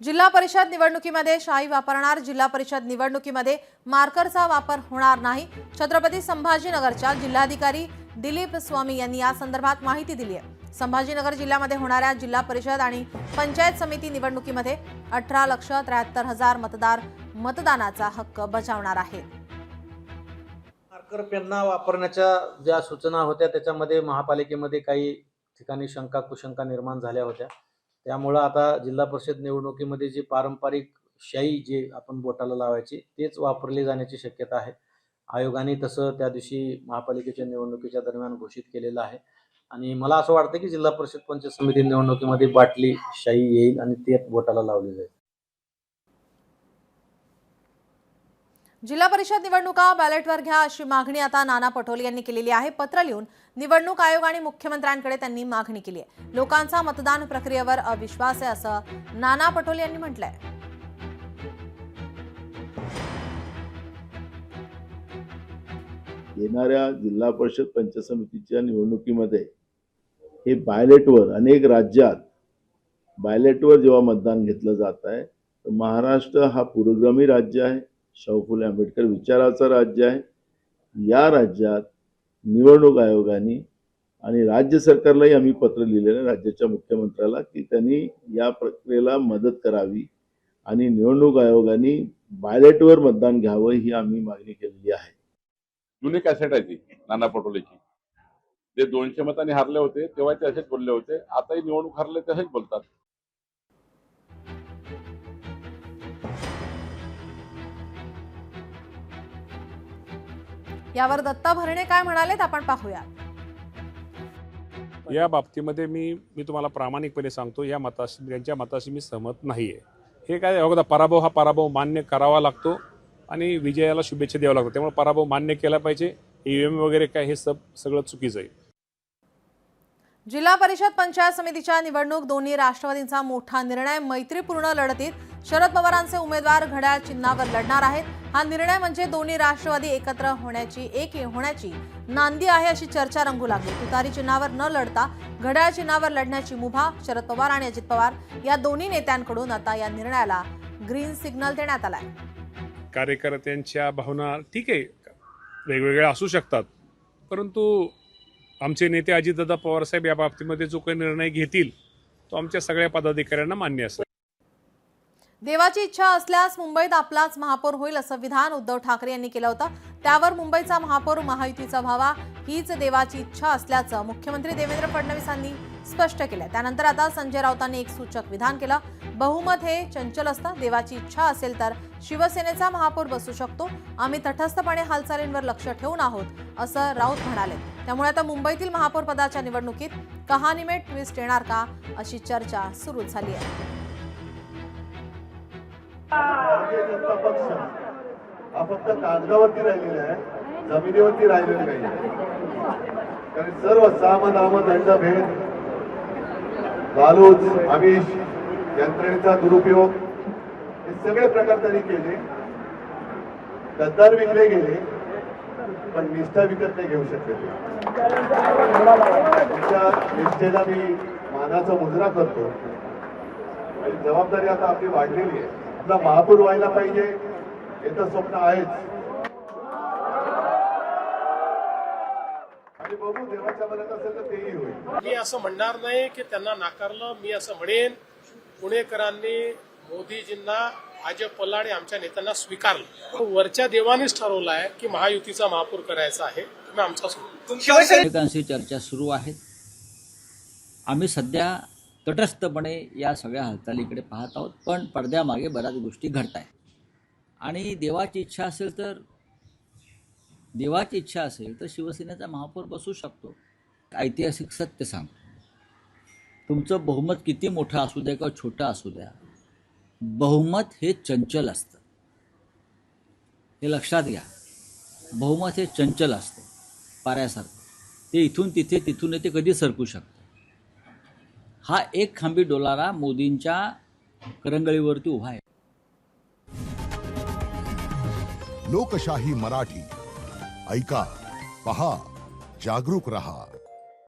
जिल्हा परिषद निवडणुकीमध्ये शाई वापरणार। जिल्हा परिषद निवडणुकीमध्ये मार्करचा वापर होणार नाही। छत्रपती संभाजीनगरच्या जिल्हाधिकारी दिलीप स्वामी यांनी या संदर्भात माहिती दिली आहे। संभाजीनगर जिल्ह्यामध्ये होणाऱ्या जिल्हा परिषद आणि पंचायत समिती निवडणुकीमध्ये 18,73,000 मतदार मतदानाचा हक्क बजावणार आहेत। मार्कर पेनना वापरण्याच्या ज्या सूचना होत्या त्याच्यामध्ये महापालिकेमध्ये काही ठिकाणी शंका कुशंका निर्माण झाल्या होत्या। त्यामुळे आता जिल्हा परिषद निवडणुकीमध्ये जी पारंपरिक शाई जे आपण बोटाला लावायची तेच वापरली जाण्याची शक्यता आहे। आयोगाने तसं त्या दिवशी महापालिकेच्या निवडणुकीच्या दरम्यान घोषित केलेलं आहे आणि मला असं वाटतं की जिल्हा परिषद पंचायत समिती निवडणुकीमध्ये बाटली शाई येईल आणि ते बोटाला लावली जाईल। जिल्हा परिषद निवडणुका बॅलेटवर घ्या अशी मागणी आता नाना पटोले यांनी केलेली आहे। पत्र लिहून निवडणूक आयोग आणि मुख्यमंत्र्यांकडे त्यांनी मागणी केली आहे। लोकांचा मतदान प्रक्रियेवर अविश्वास आहे असं नाना पटोले यांनी म्हटलंय। येणाऱ्या जिल्हा परिषद पंचायत समितीच्या निवडणुकीमध्ये हे बायलेटवर अनेक राज्यात बायलेटवर जेव्हा मतदान घेतलं जात आहे तर महाराष्ट्र हा पुरोगामी राज्य आहे, शाहू फुले आंबेडकर विचाराचं राज्य आहे। या राज्यात निवडणूक आयोगाने आणि राज्य सरकारलाही आम्ही पत्र लिहिलेलं राज्याच्या मुख्यमंत्र्याला की त्यांनी या प्रक्रियेला मदत करावी आणि निवडणूक आयोगाने बायलेटवर मतदान घ्यावं ही आम्ही मागणी केलेली आहे। जुनी कॅसेट आहे ती नाना पटोलेची, जे 200 मतांनी हारले होते तेव्हा ते असेच बोलले होते, आताही निवडणूक हारले तसेच बोलतात। यावर दत्ता भरणे काय म्हणालेत आपण पाहूया। या बाबतीमध्ये मी तुम्हाला प्रामाणिकपणे सांगतो, या त्यांच्या मताशी मी सहमत नाहीये। हे काय बघा, पराभव हा पराभव मान्य करावा लागतो आणि विजयाला शुभेच्छा द्यावा लागतो। त्यामुळे पराभव मान्य केला पाहिजे। ईव्हीएम वगैरे काय हे सगळं चुकीचं आहे। जिल्हा परिषद पंचायत समितीच्या निवडणूक दोन्ही राष्ट्रवादींचा मोठा निर्णय। मैत्रीपूर्ण लढतीत शरद पवारांचे उमेदवार घड्याळ चिन्हावर लढणार आहेत। हा निर्णय म्हणजे दोन्ही राष्ट्रवादी एकत्र होण्याची नांदी आहे अशी चर्चा रंगू लागली। तुतारी चिन्हावर न लढता घड्याळ चिन्हावर लढण्याची मुभा शरद पवार आणि अजित पवार या दोन्ही नेत्यांकडून आता या निर्णयाला ग्रीन सिग्नल देण्यात आलाय। कार्यकर्त्यांच्या भावना ठीक आहे, वेगवेगळ्या असू शकतात, परंतु आमचे नेते अजितदादा पवार साहेब या बाबतीमध्ये जो काही निर्णय घेतील तो आमच्या सगळ्या पदाधिकाऱ्यांना मान्य असेल। देवाची इच्छा असल्यास मुंबईत आपलाच महापौर होईल असं विधान उद्धव ठाकरे यांनी केलं होतं। त्यावर मुंबईचा महापौर महायुतीचा व्हावा हीच देवाची इच्छा असल्याचं मुख्यमंत्री देवेंद्र फडणवीस यांनी स्पष्ट केलं। त्यानंतर आता संजय राऊतांनी एक सूचक विधान केलं। बहुमत हे चंचल असतं, देवाची इच्छा असेल तर शिवसेनेचा महापौर बसू शकतो। आम्ही तटस्थपणे हालचालींवर लक्ष ठेवून आहोत असं राऊत म्हणाले। त्यामुळे आता मुंबईतील महापौर पदाच्या निवडणुकीत कहाणीमे ट्विस्ट येणार का अशी चर्चा सुरू झाली आहे। भारतीय जनता पक्ष हा फक्त कागदावरती राहिलेला आहे, जमिनीवरती राहिलेला नाही। कारण सर्व साम दाम दंड भेद लालूच आमिष यंत्रणेचा दुरुपयोग हे सगळे प्रकार त्यांनी केले। गद्दार विकले गेले पण निष्ठा विकत नाही घेऊ शकले। तुमच्या निष्ठेला मी मानाचा मुजरा करतो आणि जबाबदारी आता आपली वाढलेली आहे। आपला महापौर व्हायला पाहिजे हे तर स्वप्न आहेच आणि बघू देवाच्या मनात असेल तर तेही होईल। मी असं म्हणणार नाही की त्यांना नाकारलं। मी असं म्हणेन पुणेकरांनी मोदीजींना भाजप पल्लाडे आमच्या नेत्यांना स्वीकारलं। वरच्या देवानेच ठरवलं आहे की महायुतीचा महापौर करायचा आहे। तुम्ही आमचा चर्चा सुरू आहे। आम्ही सध्या तटस्थपणे या सगळ्या हालचालीकडे पाहत आहोत, पण पडद्यामागे बऱ्याच गोष्टी घडत आहेत आणि देवाची इच्छा असेल तर शिवसेनेचा महापौर बसू शकतो। ऐतिहासिक सत्य सांगतो, तुमचं बहुमत किती मोठं असू द्या किंवा छोटं असू द्या, बहुमत हे चंचल असतं, हे लक्षात घ्या। बहुमत हे चंचल असतं, पाऱ्यासारखं, ते इथून तिथे तिथून ते कधी सरकू शकतं। हा एक खांबी डोलारा मोदींच्या करंगळीवरती उभा आहे। लोकशाही मराठी ऐका, पहा, जागरूक रहा।